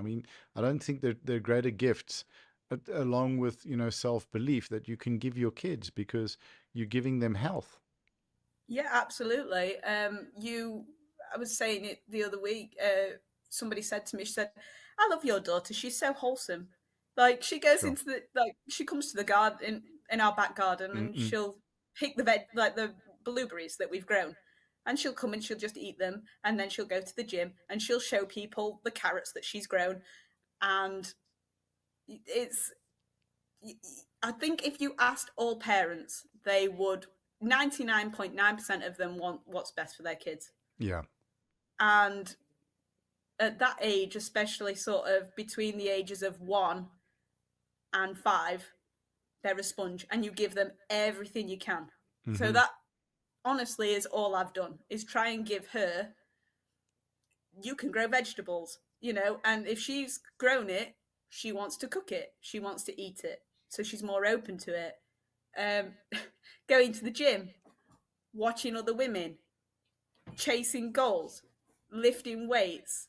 I mean, I don't think that there are greater gifts, along with, self-belief, that you can give your kids, because you're giving them health. Yeah, absolutely. I was saying it the other week. Somebody said to me, she said, "I love your daughter. She's so wholesome. Like she goes Sure. into she comes to the garden in our back garden, and Mm-mm. she'll pick the like the blueberries that we've grown, and she'll come and she'll just eat them, and then she'll go to the gym and she'll show people the carrots that she's grown, and it's I think if you asked all parents, they would 99.9% of them want what's best for their kids. Yeah. And at that age, especially sort of between the ages of 1 and 5, they're a sponge and you give them everything you can. So Mm-hmm. that honestly is all I've done is try and give her, you can grow vegetables, and if she's grown it, she wants to cook it, she wants to eat it. So she's more open to it. Um, Going to the gym, watching other women, chasing goals, lifting weights.